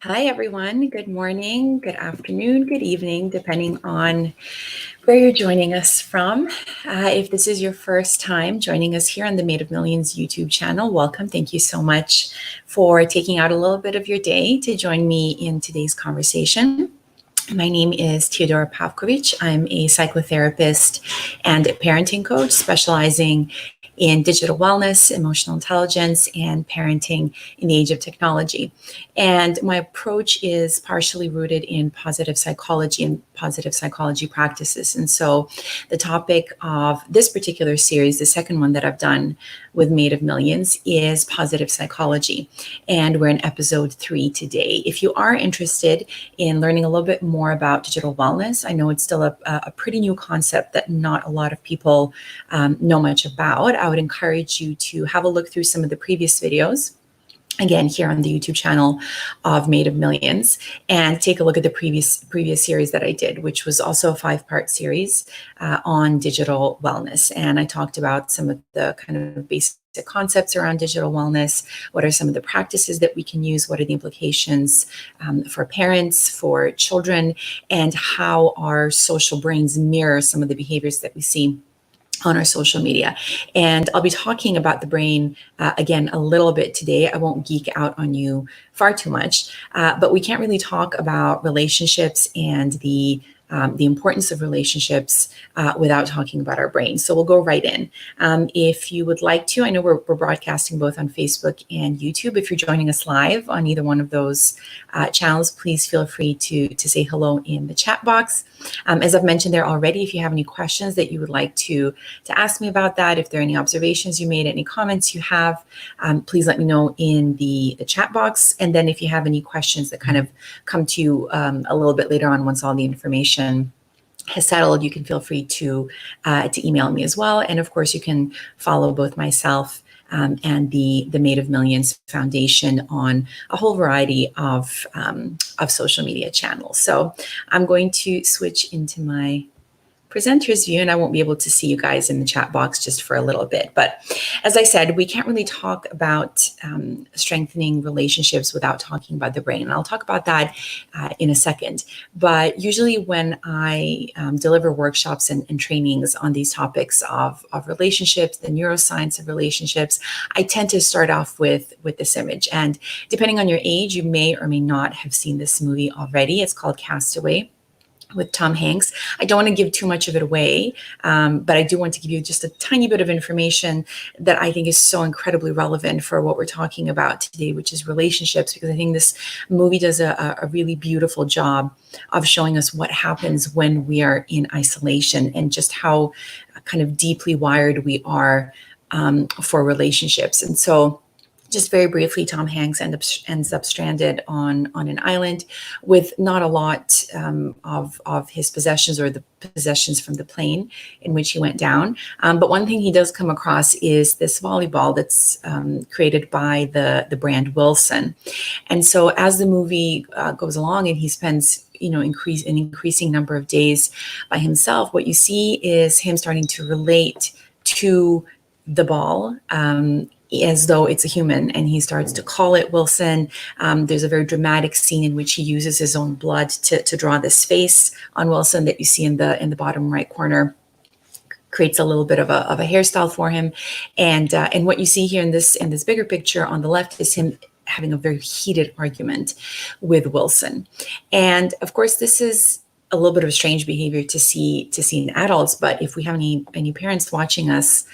Hi, everyone. Good morning, good afternoon, good evening, depending on where you're joining us from. If this is your first time joining us here on the Made of Millions YouTube channel, welcome. Thank you so much for taking out a little bit of your day to join me in today's conversation. My name is Teodora Pavkovic. I'm a psychotherapist and a parenting coach specializing in digital wellness, emotional intelligence, and parenting in the age of technology. And my approach is partially rooted in positive psychology and positive psychology practices. And so the topic of this particular series, the second one that I've done with Made of Millions, is positive psychology. And we're in episode 3 today. If you are interested in learning a little bit more about digital wellness, I know it's still a pretty new concept that not a lot of people know much about. I would encourage you to have a look through some of the previous videos, again, here on the YouTube channel of Made of Millions, and take a look at the previous series that I did, which was also a 5-part series on digital wellness. And I talked about some of the kind of basic concepts around digital wellness. What are some of the practices that we can use? What are the implications for parents, for children, and how our social brains mirror some of the behaviors that we see on our social media. And I'll be talking about the brain again a little bit today. I won't geek out on you far too much, but we can't really talk about relationships and the importance of relationships without talking about our brain. So we'll go right in. If you would like to, I know we're broadcasting both on Facebook and YouTube. If you're joining us live on either one of those channels, please feel free to say hello in the chat box. As I've mentioned there already, if you have any questions that you would like to ask me about that, if there are any observations you made, any comments you have, please let me know in the chat box. And then if you have any questions that kind of come to you a little bit later on, once all the information has settled, you can feel free to email me as well. And of course, you can follow both myself and the Made of Millions Foundation on a whole variety of social media channels. So I'm going to switch into my presenter's view, and I won't be able to see you guys in the chat box just for a little bit. But as I said, we can't really talk about strengthening relationships without talking about the brain. And I'll talk about that in a second. But usually when I deliver workshops and trainings on these topics of relationships, the neuroscience of relationships, I tend to start off with this image. And depending on your age, you may or may not have seen this movie already. It's called Castaway with Tom Hanks. I don't want to give too much of it away, but I do want to give you just a tiny bit of information that I think is so incredibly relevant for what we're talking about today, which is relationships, because I think this movie does a really beautiful job of showing us what happens when we are in isolation and just how kind of deeply wired we are for relationships. And so just very briefly, Tom Hanks ends up stranded on an island with not a lot of his possessions, or the possessions from the plane in which he went down. But one thing he does come across is this volleyball that's created by the brand Wilson. And so as the movie goes along and he spends an increasing number of days by himself, what you see is him starting to relate to the ball as though it's a human, and he starts to call it Wilson. There's a very dramatic scene in which he uses his own blood to draw this face on Wilson that you see in the bottom right corner. Creates a little bit of a hairstyle for him, and what you see here in this bigger picture on the left is him having a very heated argument with Wilson. And of course, this is a little bit of a strange behavior to see in adults, but if we have any parents watching us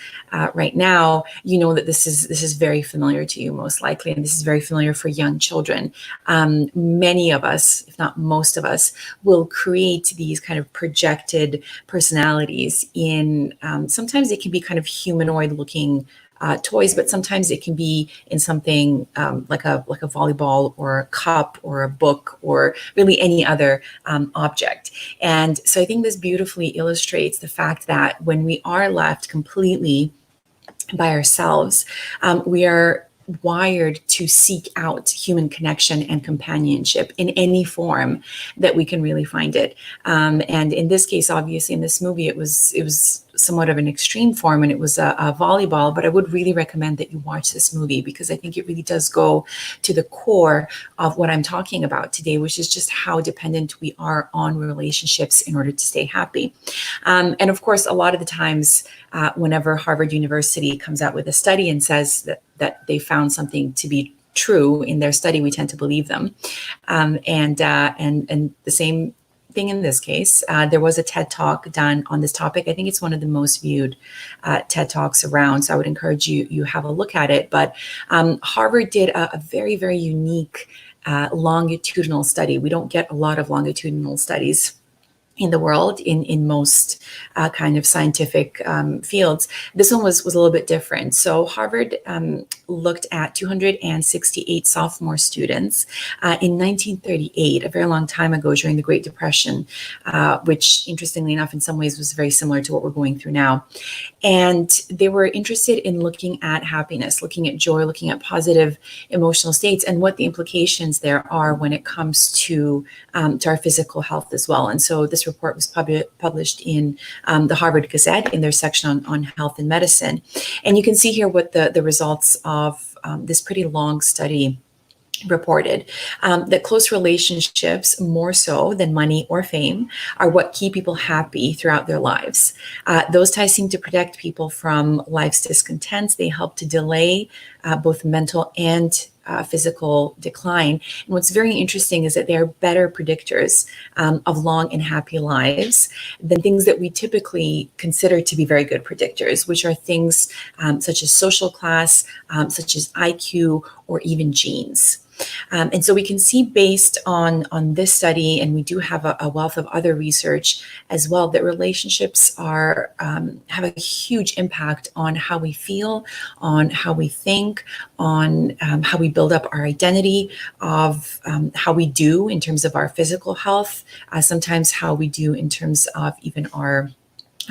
right now, you know that this is very familiar to you, most likely, and this is very familiar for young children. Many of us, if not most of us, will create these kind of projected personalities in. Sometimes it can be kind of humanoid-looking toys, but sometimes it can be in something like a volleyball or a cup or a book or really any other object. And so I think this beautifully illustrates the fact that when we are left completely by ourselves, we are wired to seek out human connection and companionship in any form that we can really find it. And in this case, obviously, in this movie, it was somewhat of an extreme form, and it was a volleyball. But I would really recommend that you watch this movie, because I think it really does go to the core of what I'm talking about today, which is just how dependent we are on relationships in order to stay happy. And of course, a lot of the times, whenever Harvard University comes out with a study and says that they found something to be true in their study, we tend to believe them. And the same thing in this case. There was a TED Talk done on this topic. I think it's one of the most viewed TED Talks around, so I would encourage you have a look at it. But Harvard did a very, very unique longitudinal study. We don't get a lot of longitudinal studies in the world in most kind of scientific fields. This one was a little bit different. So Harvard looked at 268 sophomore students in 1938, a very long time ago during the Great Depression, which interestingly enough, in some ways was very similar to what we're going through now. And they were interested in looking at happiness, looking at joy, looking at positive emotional states, and what the implications there are when it comes to our physical health as well. And so this report was published in the Harvard Gazette in their section on health and medicine. And you can see here what the results of this pretty long study reported, that close relationships, more so than money or fame, are what keep people happy throughout their lives. Those ties seem to protect people from life's discontents. They help to delay both mental and physical decline. And what's very interesting is that they are better predictors of long and happy lives than things that we typically consider to be very good predictors, which are things such as social class, such as IQ, or even genes. And so we can see, based on this study, and we do have a wealth of other research as well, that relationships are have a huge impact on how we feel, on how we think, on how we build up our identity, of how we do in terms of our physical health, sometimes how we do in terms of even our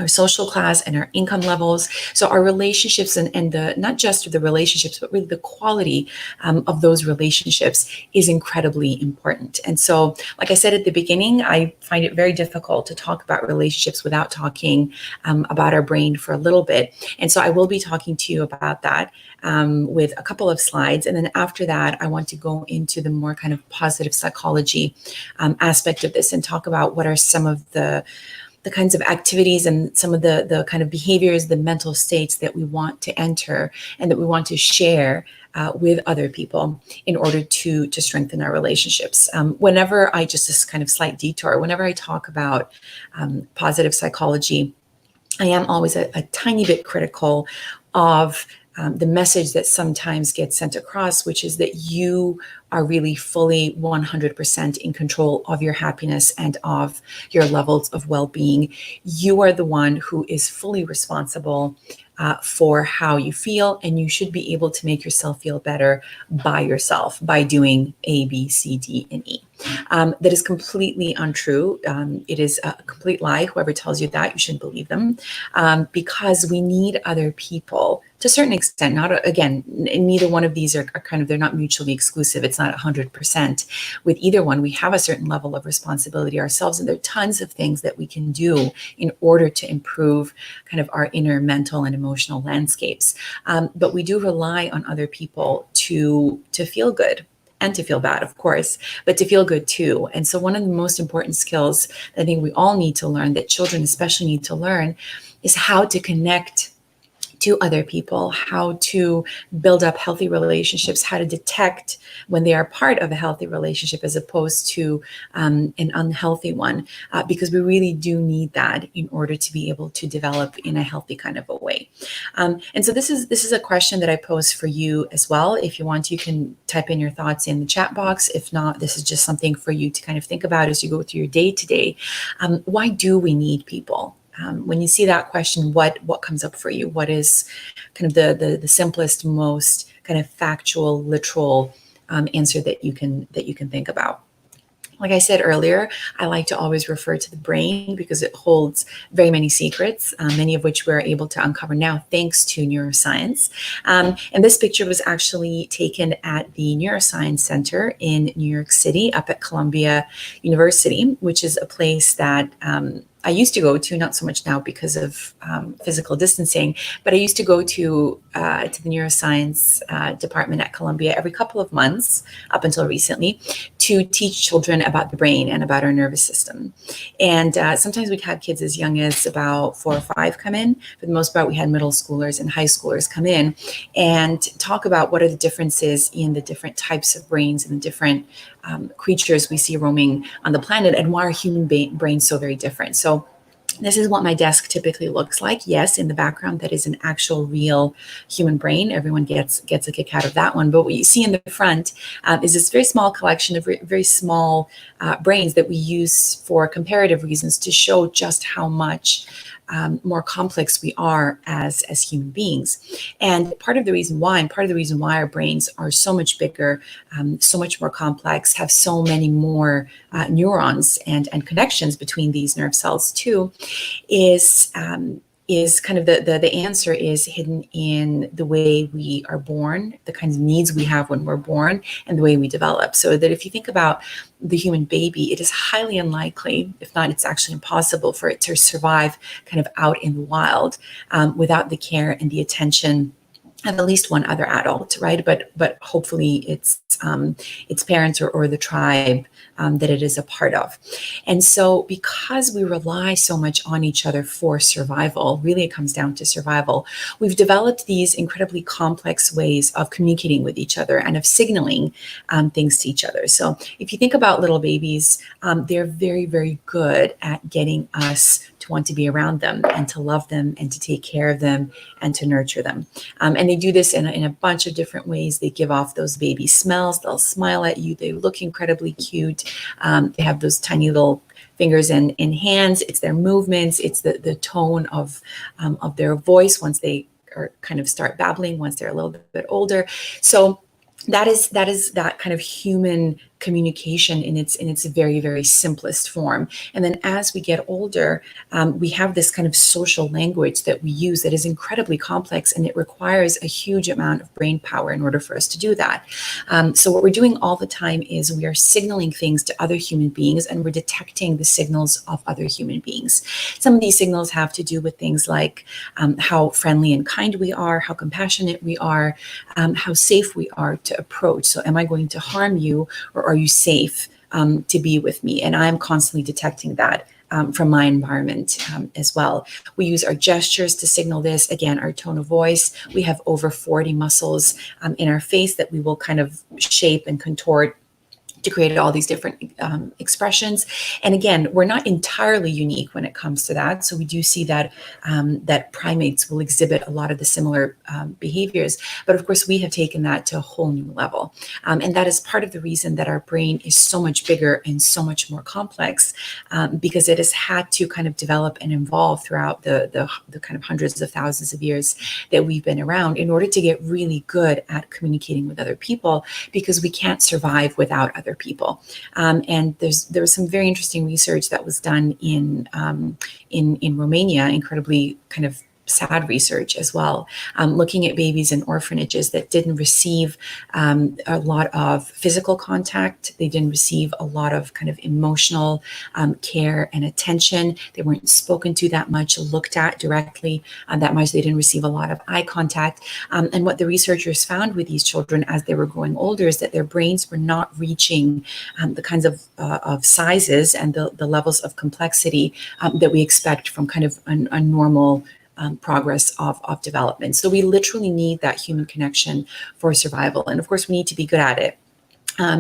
social class and our income levels. So our relationships and the not just the relationships, but really the quality of those relationships is incredibly important. And so, like I said at the beginning, I find it very difficult to talk about relationships without talking about our brain for a little bit. And so I will be talking to you about that with a couple of slides. And then after that, I want to go into the more kind of positive psychology aspect of this and talk about what are some of the kinds of activities and some of the kind of behaviors, the mental states that we want to enter and that we want to share with other people in order to strengthen our relationships. Whenever I just this kind of slight detour, whenever I talk about positive psychology, I am always a tiny bit critical of the message that sometimes gets sent across, which is that you are really fully 100% in control of your happiness and of your levels of well-being. You are the one who is fully responsible for how you feel, and you should be able to make yourself feel better by yourself by doing A, B, C, D, and E. That is completely untrue. It is a complete lie. Whoever tells you that, you shouldn't believe them, because we need other people to a certain extent. Not again, neither one of these are kind of, they're not mutually exclusive. It's not 100%. With either one, we have a certain level of responsibility ourselves, and there are tons of things that we can do in order to improve kind of our inner mental and emotional landscapes. But we do rely on other people to feel good. And to feel bad, of course, but to feel good too. And so one of the most important skills that I think we all need to learn, that children especially need to learn, is how to connect to other people, how to build up healthy relationships, how to detect when they are part of a healthy relationship as opposed to an unhealthy one, because we really do need that in order to be able to develop in a healthy kind of a way. And so this is a question that I pose for you as well. If you want, you can type in your thoughts in the chat box. If not, this is just something for you to kind of think about as you go through your day to day. Why do we need people? When you see that question, what comes up for you? What is kind of the simplest, most kind of factual, literal answer that you can think about? Like I said earlier, I like to always refer to the brain because it holds very many secrets, many of which we're able to uncover now thanks to neuroscience. And this picture was actually taken at the Neuroscience Center in New York City, up at Columbia University, which is a place that I used to go to, not so much now because of physical distancing, but I used to go to the neuroscience department at Columbia every couple of months up until recently to teach children about the brain and about our nervous system. And sometimes we'd have kids as young as about 4 or 5 come in. For the most part, we had middle schoolers and high schoolers come in and talk about what are the differences in the different types of brains and the different creatures we see roaming on the planet, and why are human brains so very different. So this is what my desk typically looks like. Yes, in the background, that is an actual real human brain. Everyone gets a kick out of that one. But what you see in the front is this very small collection of very small brains that we use for comparative reasons to show just how much more complex we are as human beings. And part of the reason why our brains are so much bigger, so much more complex, have so many more neurons and connections between these nerve cells too, is kind of the answer is hidden in the way we are born, the kinds of needs we have when we're born, and the way we develop. So that if you think about the human baby, it is highly unlikely, if not, it's actually impossible for it to survive kind of out in the wild without the care and the attention of at least one other adult, right? But hopefully it's parents or the tribe that it is a part of. And so because we rely so much on each other for survival, really it comes down to survival, we've developed these incredibly complex ways of communicating with each other and of signaling things to each other. So if you think about little babies, they're very, very good at getting us to want to be around them and to love them and to take care of them and to nurture them. And they do this in a bunch of different ways. They give off those baby smells. They'll smile at you. They look incredibly cute. They have those tiny little fingers and hands. It's their movements. It's the tone of their voice once they are kind of start babbling, once they're a little bit older. So that is that kind of human communication in its very, very simplest form. And then as we get older, we have this kind of social language that we use that is incredibly complex, and it requires a huge amount of brain power in order for us to do that. So what we're doing all the time is we are signaling things to other human beings, and we're detecting the signals of other human beings. Some of these signals have to do with things like how friendly and kind we are, how compassionate we are, how safe we are to approach. So am I going to harm you, or are you safe to be with me? And I'm constantly detecting that from my environment as well. We use our gestures to signal this. Again, our tone of voice. We have over 40 muscles in our face that we will kind of shape and contort to create all these different expressions. And again, we're not entirely unique when it comes to that. So we do see that that primates will exhibit a lot of the similar behaviors. But of course, we have taken that to a whole new level. And that is part of the reason that our brain is so much bigger and so much more complex, because it has had to kind of develop and evolve throughout the kind of hundreds of thousands of years that we've been around in order to get really good at communicating with other people, because we can't survive without other people. And there was some very interesting research that was done in Romania, incredibly kind of sad research as well, looking at babies in orphanages that didn't receive a lot of physical contact. They didn't receive a lot of kind of emotional care and attention. They weren't spoken to that much, looked at directly that much. They didn't receive a lot of eye contact. And what the researchers found with these children as they were growing older is that their brains were not reaching the kinds of sizes and the levels of complexity that we expect from kind of a normal progress of development. So we literally need that human connection for survival. And of course, we need to be good at it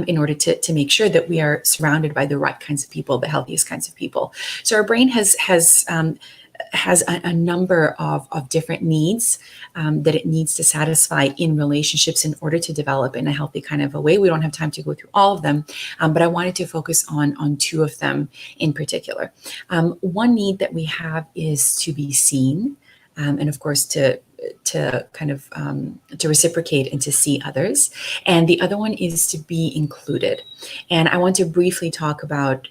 in order to make sure that we are surrounded by the right kinds of people, the healthiest kinds of people. So our brain has a number of different needs that it needs to satisfy in relationships in order to develop in a healthy kind of a way. We don't have time to go through all of them, but I wanted to focus on 2 of them in particular. One need that we have is to be seen. And of course, to kind of to reciprocate and to see others, and the other one is to be included. And I want to briefly talk about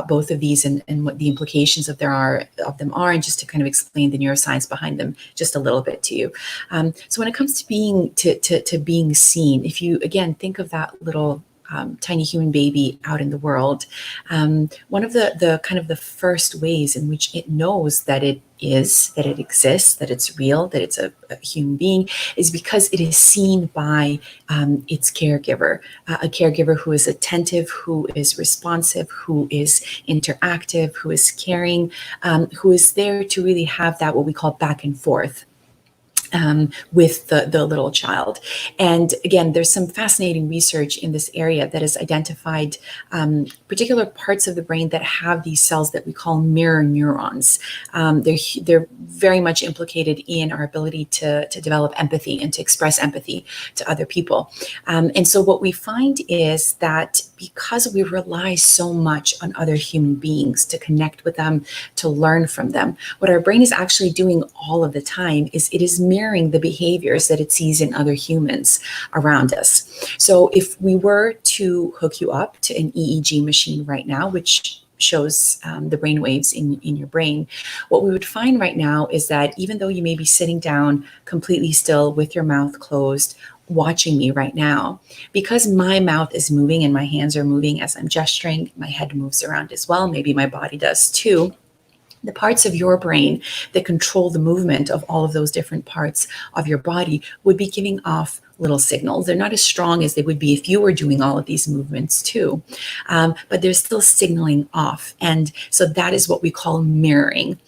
both of these and what the implications of them are, and just to kind of explain the neuroscience behind them just a little bit to you. So when it comes to being seen, if you again think of that little tiny human baby out in the world, one of the kind of the first ways in which it knows that it exists, that it's real, that it's a human being, is because it is seen by its caregiver, a caregiver who is attentive, who is responsive, who is interactive, who is caring, who is there to really have that what we call back and forth with the little child. And again, there's some fascinating research in this area that has identified particular parts of the brain that have these cells that we call mirror neurons. They're very much implicated in our ability to develop empathy and to express empathy to other people. And so what we find is that because we rely so much on other human beings to connect with them, to learn from them, what our brain is actually doing all of the time is it is mirroring the behaviors that it sees in other humans around us. So if we were to hook you up to an EEG machine right now, which shows the brain waves in your brain, what we would find right now is that even though you may be sitting down completely still with your mouth closed, watching me right now, because my mouth is moving and my hands are moving as I'm gesturing, my head moves around as well, maybe my body does too. The parts of your brain that control the movement of all of those different parts of your body would be giving off little signals. They're not as strong as they would be if you were doing all of these movements too, but they're still signaling off. And so that is what we call mirroring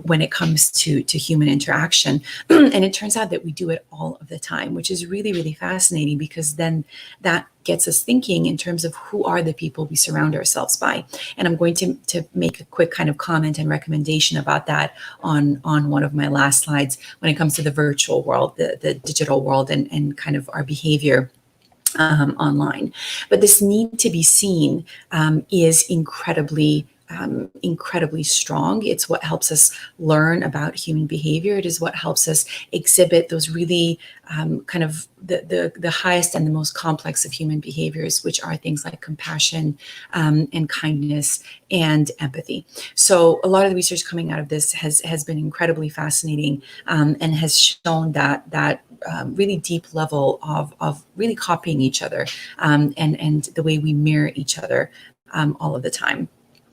when it comes to human interaction. And it turns out that we do it all of the time, which is really, really fascinating, because then that gets us thinking in terms of who are the people we surround ourselves by. And I'm going to make a quick kind of comment and recommendation about that on one of my last slides when it comes to the virtual world, the digital world, and kind of our behavior online. But this need to be seen is incredibly strong. It's what helps us learn about human behavior. It is what helps us exhibit those really kind of the highest and the most complex of human behaviors, which are things like compassion and kindness and empathy. So a lot of the research coming out of this has been incredibly fascinating and has shown that really deep level of really copying each other and the way we mirror each other all of the time.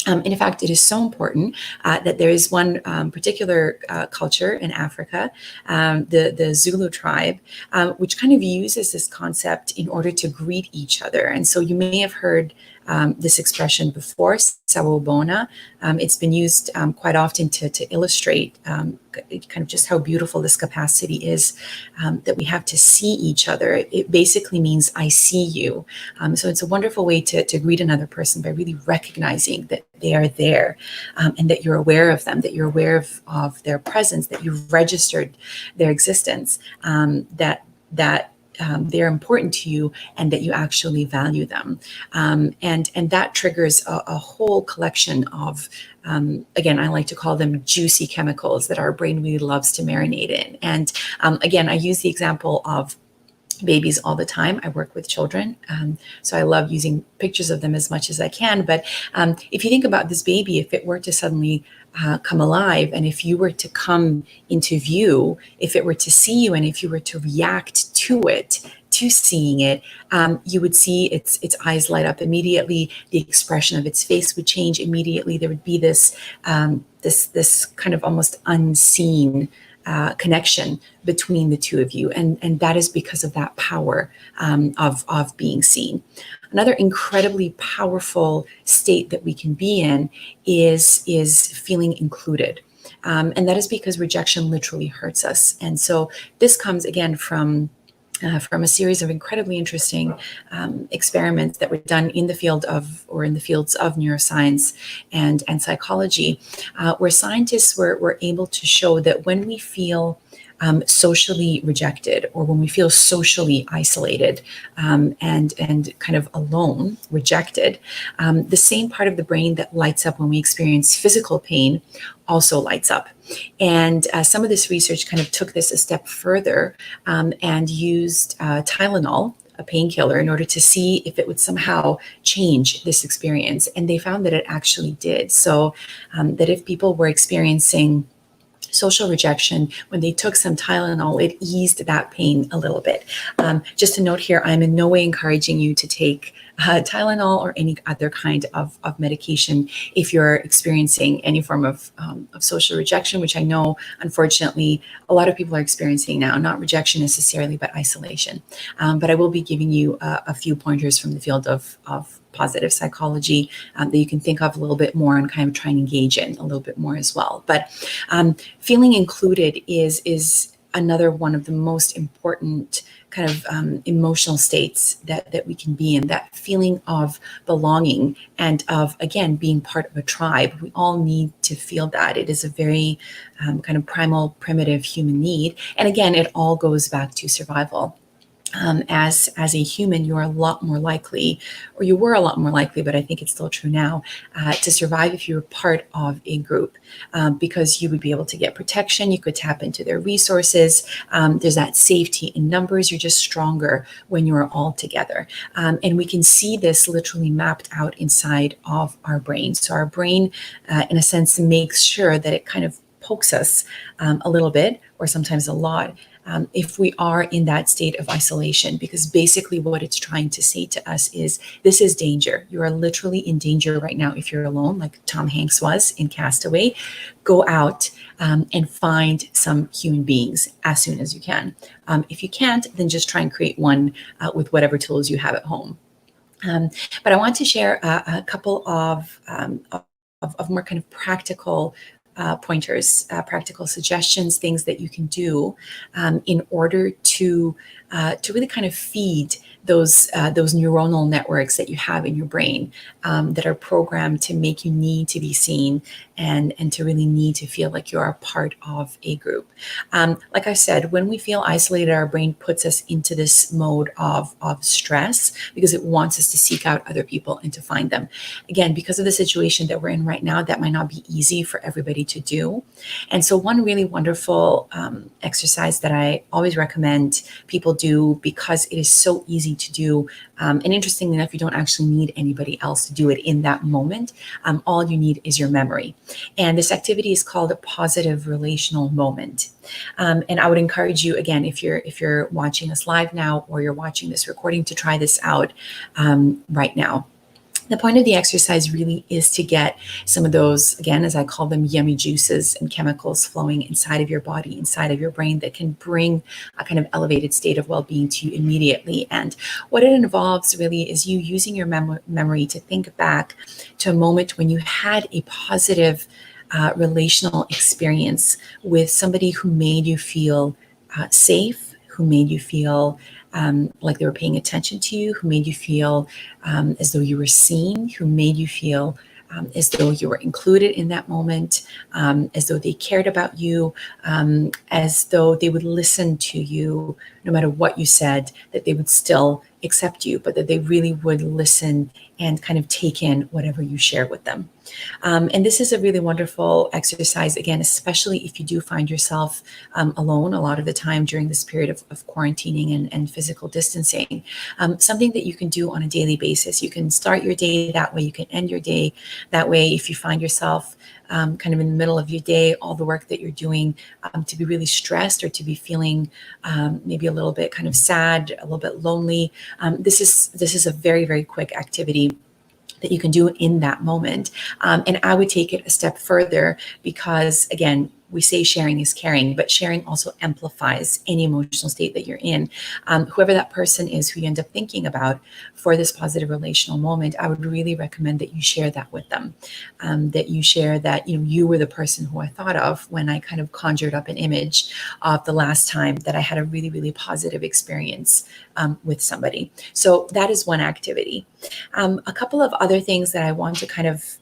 And in fact, it is so important that there is one particular culture in Africa, the Zulu tribe, which kind of uses this concept in order to greet each other. And so you may have heard this expression before, sawubona. It's been used quite often to illustrate kind of just how beautiful this capacity is that we have to see each other. It basically means I see you. So it's a wonderful way to greet another person by really recognizing that they are there and that you're aware of them, that you're aware of their presence, that you've registered their existence, that they're important to you, and that you actually value them. And that triggers a whole collection of, again, I like to call them juicy chemicals that our brain really loves to marinate in. And again, I use the example of babies all the time. I work with children, so I love using pictures of them as much as I can. But if you think about this baby, if it were to suddenly come alive, and if you were to come into view, if it were to see you, and if you were to react to it, to seeing it, you would see its eyes light up immediately. The expression of its face would change immediately. There would be this kind of almost unseen connection between the two of you, and that is because of that power of being seen. Another incredibly powerful state that we can be in is feeling included, and that is because rejection literally hurts us. And so this comes again from a series of incredibly interesting experiments that were done in the fields of neuroscience and psychology, where scientists were able to show that when we feel socially rejected, or when we feel socially isolated and kind of alone, rejected, the same part of the brain that lights up when we experience physical pain also lights up. And some of this research kind of took this a step further and used Tylenol, a painkiller, in order to see if it would somehow change this experience. And they found that it actually did. So that if people were experiencing social rejection, when they took some Tylenol, it eased that pain a little bit. Just a note here, I'm in no way encouraging you to take Tylenol or any other kind of medication if you're experiencing any form of social rejection, which I know, unfortunately, a lot of people are experiencing now, not rejection necessarily, but isolation. But I will be giving you a few pointers from the field of positive psychology that you can think of a little bit more and kind of try and engage in a little bit more as well. But feeling included is another one of the most important kind of emotional states that we can be in, that feeling of belonging and of, again, being part of a tribe. We all need to feel that. It is a very kind of primal, primitive human need. And again, it all goes back to survival. As a human, you're a lot more likely, or you were a lot more likely, but I think it's still true now, to survive if you were part of a group, because you would be able to get protection. You could tap into their resources. There's that safety in numbers. You're just stronger when you are all together. And we can see this literally mapped out inside of our brain. So our brain, in a sense, makes sure that it kind of pokes us a little bit, or sometimes a lot, if we are in that state of isolation, because basically what it's trying to say to us is, this is danger. You are literally in danger right now if you're alone, like Tom Hanks was in Castaway. Go out and find some human beings as soon as you can. If you can't, then just try and create one with whatever tools you have at home. But I want to share a couple of more kind of practical pointers, practical suggestions, things that you can do in order to really kind of feed those neuronal networks that you have in your brain that are programmed to make you need to be seen and to really need to feel like you're a part of a group. Like I said, when we feel isolated, our brain puts us into this mode of stress because it wants us to seek out other people and to find them. Again, because of the situation that we're in right now, that might not be easy for everybody to do. And so one really wonderful exercise that I always recommend people do, because it is so easy to do, and interestingly enough, you don't actually need anybody else to do it in that moment. All you need is your memory. And this activity is called a positive relational moment. And I would encourage you, again, if you're watching us live now, or you're watching this recording, to try this out right now. The point of the exercise really is to get some of those, again, as I call them, yummy juices and chemicals flowing inside of your body, inside of your brain, that can bring a kind of elevated state of well-being to you immediately. And what it involves really is you using your memory to think back to a moment when you had a positive relational experience with somebody who made you feel safe, who made you feel like they were paying attention to you, who made you feel as though you were seen, who made you feel as though you were included in that moment, as though they cared about you, as though they would listen to you no matter what you said, that they would still accept you, but that they really would listen and kind of take in whatever you share with them. And this is a really wonderful exercise, again, especially if you do find yourself alone a lot of the time during this period of quarantining and physical distancing. Something that you can do on a daily basis. You can start your day that way. You can end your day that way. If you find yourself kind of in the middle of your day, all the work that you're doing, to be really stressed or to be feeling maybe a little bit kind of sad, a little bit lonely, this is a very, very quick activity that you can do in that moment. And I would take it a step further, because again, we say sharing is caring, but sharing also amplifies any emotional state that you're in. Whoever that person is who you end up thinking about for this positive relational moment, I would really recommend that you share that with them. That you share that you were the person who I thought of when I kind of conjured up an image of the last time that I had a really, really positive experience with somebody. So that is one activity. A couple of other things that I want to kind of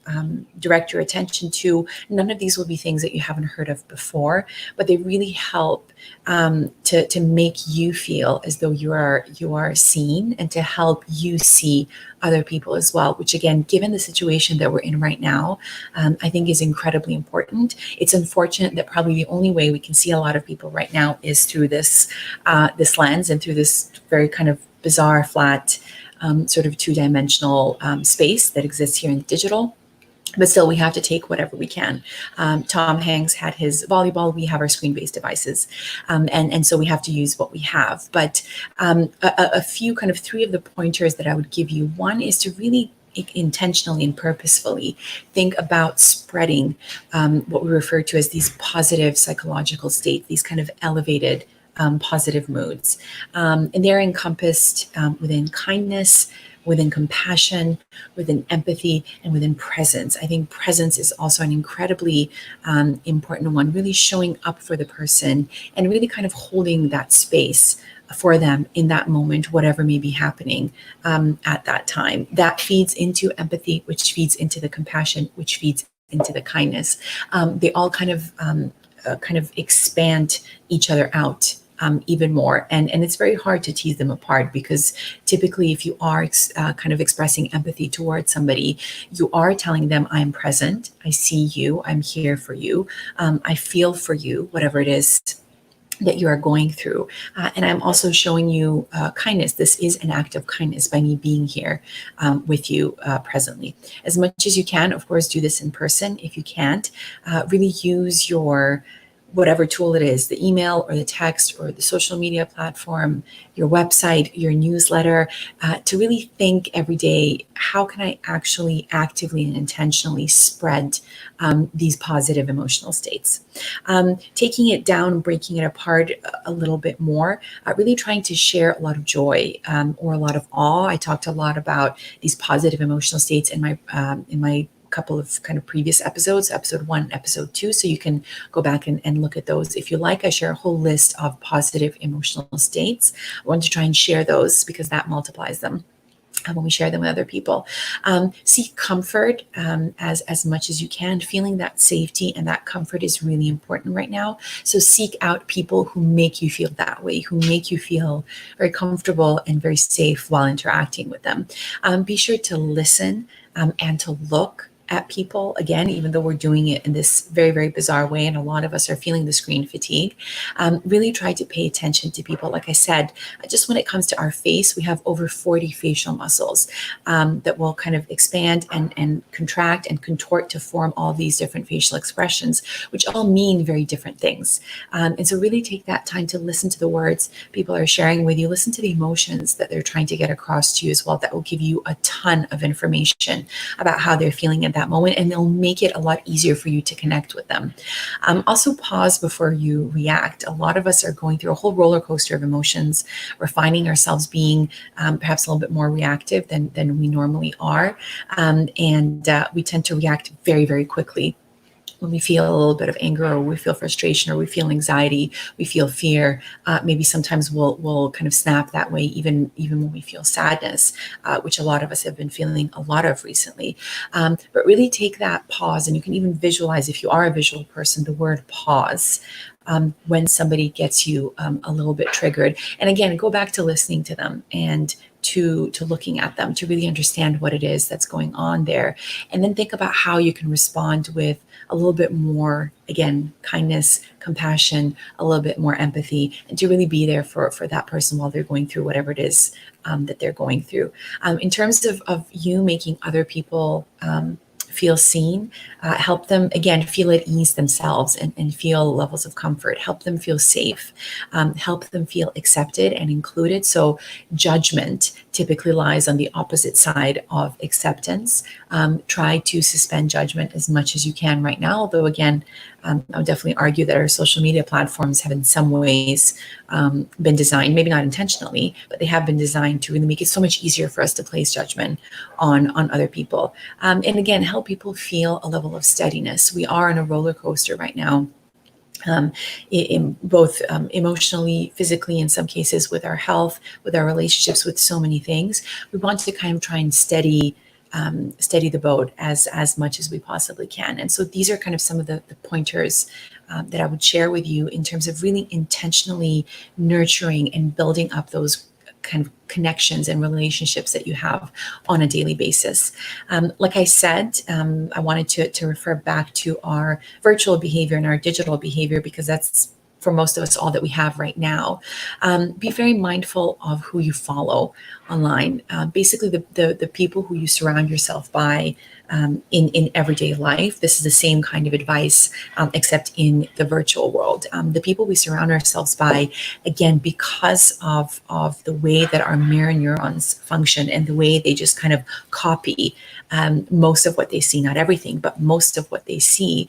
direct your attention to. None of these will be things that you haven't heard of of before, but they really help to make you feel as though you are seen, and to help you see other people as well, which again, given the situation that we're in right now, I think is incredibly important. It's unfortunate that probably the only way we can see a lot of people right now is through this lens, and through this very kind of bizarre, flat, sort of two-dimensional space that exists here in the digital. But still, we have to take whatever we can. Tom Hanks had his volleyball. We have our screen-based devices. And so we have to use what we have. But a few, kind of three of the pointers that I would give you. One is to really intentionally and purposefully think about spreading what we refer to as these positive psychological states, these kind of elevated positive moods. And they're encompassed within kindness, within compassion, within empathy, and within presence. I think presence is also an incredibly important one, really showing up for the person and really kind of holding that space for them in that moment, whatever may be happening at that time. That feeds into empathy, which feeds into the compassion, which feeds into the kindness. They all kind of expand each other out even more. And it's very hard to tease them apart, because typically if you are kind of expressing empathy towards somebody, you are telling them, I'm present, I see you, I'm here for you, I feel for you, whatever it is that you are going through. And I'm also showing you kindness. This is an act of kindness by me being here with you presently. As much as you can, of course, do this in person. If you can't, really use your whatever tool it is, the email or the text or the social media platform, your website, your newsletter, to really think every day, how can I actually actively and intentionally spread these positive emotional states? Taking it down, breaking it apart a little bit more, really trying to share a lot of joy or a lot of awe. I talked a lot about these positive emotional states in my couple of kind of previous episodes, episode 1, episode 2. So you can go back and look at those if you like. I share a whole list of positive emotional states. I want to try and share those because that multiplies them when we share them with other people. Seek comfort as much as you can. Feeling that safety and that comfort is really important right now. So seek out people who make you feel that way, who make you feel very comfortable and very safe while interacting with them. Be sure to listen and to look at people, again, even though we're doing it in this very, very bizarre way, and a lot of us are feeling the screen fatigue. Really try to pay attention to people. Like I said, just when it comes to our face, we have over 40 facial muscles that will kind of expand and contract and contort to form all these different facial expressions, which all mean very different things. And so really take that time to listen to the words people are sharing with you. Listen to the emotions that they're trying to get across to you as well. That will give you a ton of information about how they're feeling at that moment, and they'll make it a lot easier for you to connect with them. Also pause before you react. A lot of us are going through a whole roller coaster of emotions. We're finding ourselves being perhaps a little bit more reactive than we normally are. And we tend to react very, very quickly. When we feel a little bit of anger, or we feel frustration, or we feel anxiety, we feel fear, maybe sometimes we'll kind of snap that way, even when we feel sadness, which a lot of us have been feeling a lot of recently. But really take that pause, and you can even visualize, if you are a visual person, the word pause. When somebody gets you a little bit triggered. And again, go back to listening to them and to looking at them to really understand what it is that's going on there. And then think about how you can respond with a little bit more, again, kindness, compassion, a little bit more empathy, and to really be there for that person while they're going through whatever it is that they're going through. In terms of you making other people feel seen, help them, again, feel at ease themselves and feel levels of comfort, help them feel safe, help them feel accepted and included. So judgment typically lies on the opposite side of acceptance. Try to suspend judgment as much as you can right now, although again, I would definitely argue that our social media platforms have in some ways been designed, maybe not intentionally, but they have been designed to really make it so much easier for us to place judgment on other people. And again, help people feel a level of steadiness. We are on a roller coaster right now. In both emotionally, physically, in some cases with our health, with our relationships, with so many things. We want to kind of try and steady steady the boat as much as we possibly can. And so these are kind of some of the pointers that I would share with you in terms of really intentionally nurturing and building up those kind of connections and relationships that you have on a daily basis. Like I said, I wanted to refer back to our virtual behavior and our digital behavior, because that's, for most of us, all that we have right now. Be very mindful of who you follow online. Basically, the people who you surround yourself by in everyday life. This is the same kind of advice, except in the virtual world. The people we surround ourselves by, again, because of the way that our mirror neurons function and the way they just kind of copy most of what they see, not everything, but most of what they see.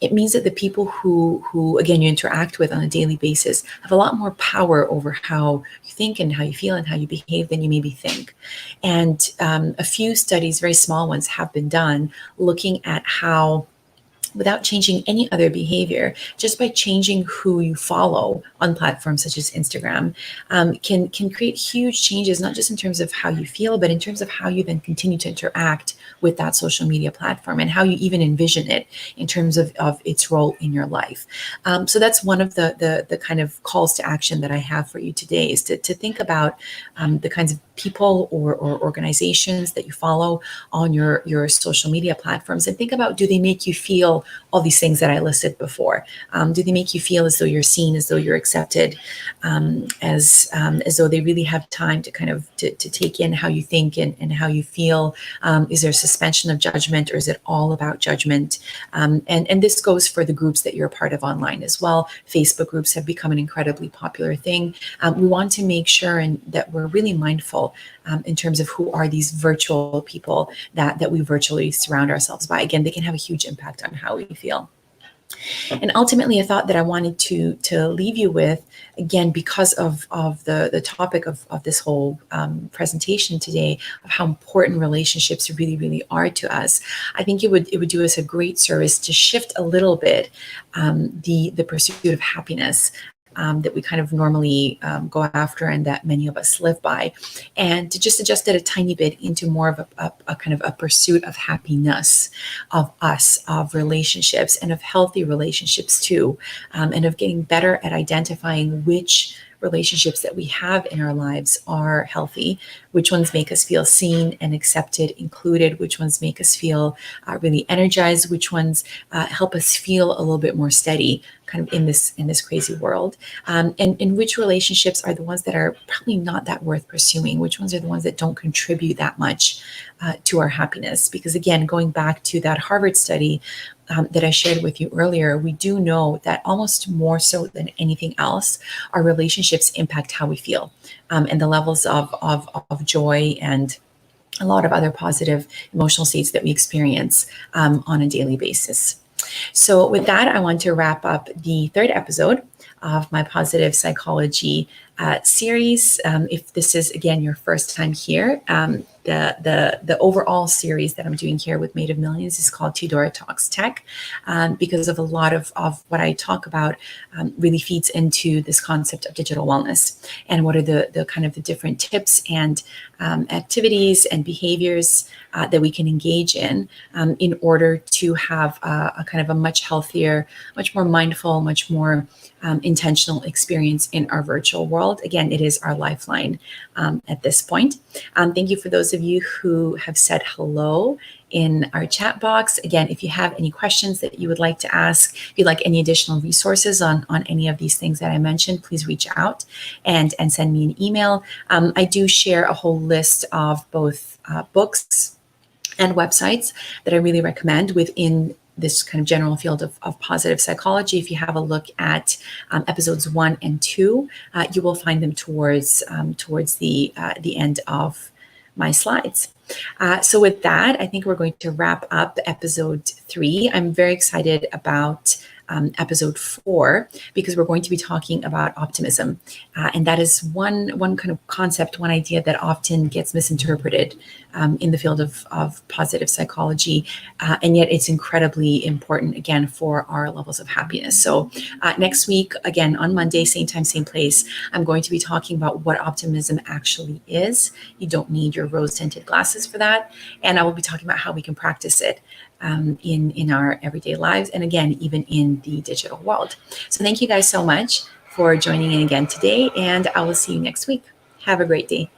It means that the people who again, you interact with on a daily basis have a lot more power over how you think and how you feel and how you behave than you maybe think. And a few studies, very small ones, have been done looking at how, without changing any other behavior, just by changing who you follow on platforms such as Instagram, can create huge changes, not just in terms of how you feel, but in terms of how you then continue to interact with that social media platform and how you even envision it in terms of its role in your life. So that's one of the kind of calls to action that I have for you today, is to think about the kinds of people or organizations that you follow on your social media platforms, and think about, do they make you feel all these things that I listed before? Do they make you feel as though you're seen, as though you're accepted, as though they really have time to kind of to take in how you think and how you feel? Is there suspension of judgment, or is it all about judgment? And this goes for the groups that you're a part of online as well. Facebook groups have become an incredibly popular thing. We want to make sure that we're really mindful in terms of who are these virtual people that we virtually surround ourselves by. Again, they can have a huge impact on how we feel. And ultimately, a thought that I wanted to leave you with, again, because of the topic of this whole presentation today, of how important relationships really, really are to us, I think it would do us a great service to shift a little bit the pursuit of happiness that we kind of normally go after and that many of us live by, and to just adjust it a tiny bit into more of a kind of a pursuit of happiness, of us, of relationships, and of healthy relationships too, and of getting better at identifying which relationships that we have in our lives are healthy, which ones make us feel seen and accepted, included, which ones make us feel really energized, which ones help us feel a little bit more steady kind of in this crazy world, and which relationships are the ones that are probably not that worth pursuing, which ones are the ones that don't contribute that much to our happiness. Because again, going back to that Harvard study that I shared with you earlier, we do know that almost more so than anything else, our relationships impact how we feel, and the levels of joy and a lot of other positive emotional states that we experience on a daily basis. So with that, I want to wrap up the third episode of my positive psychology series. If this is, again, your first time here, the overall series that I'm doing here with Made of Millions is called Teodora Talks Tech, because of a lot of what I talk about really feeds into this concept of digital wellness, and what are the kind of the different tips and activities and behaviors that we can engage in order to have a kind of a much healthier, much more mindful, much more intentional experience in our virtual world. Again, it is our lifeline at this point. Thank you for those of you who have said hello in our chat box. Again, if you have any questions that you would like to ask, if you'd like any additional resources on any of these things that I mentioned, please reach out and send me an email. I do share a whole list of both books and websites that I really recommend within this kind of general field of positive psychology. If you have a look at episodes 1 and 2, you will find them towards the end of my slides. So with that, I think we're going to wrap up episode 3. I'm very excited about episode 4, because we're going to be talking about optimism. And that is one kind of concept, one idea that often gets misinterpreted in the field of positive psychology. And yet it's incredibly important, again, for our levels of happiness. So next week, again, on Monday, same time, same place, I'm going to be talking about what optimism actually is. You don't need your rose-tinted glasses for that. And I will be talking about how we can practice it in our everyday lives, and again, even in the digital world. So thank you guys so much for joining in again today, and I will see you next week. Have a great day.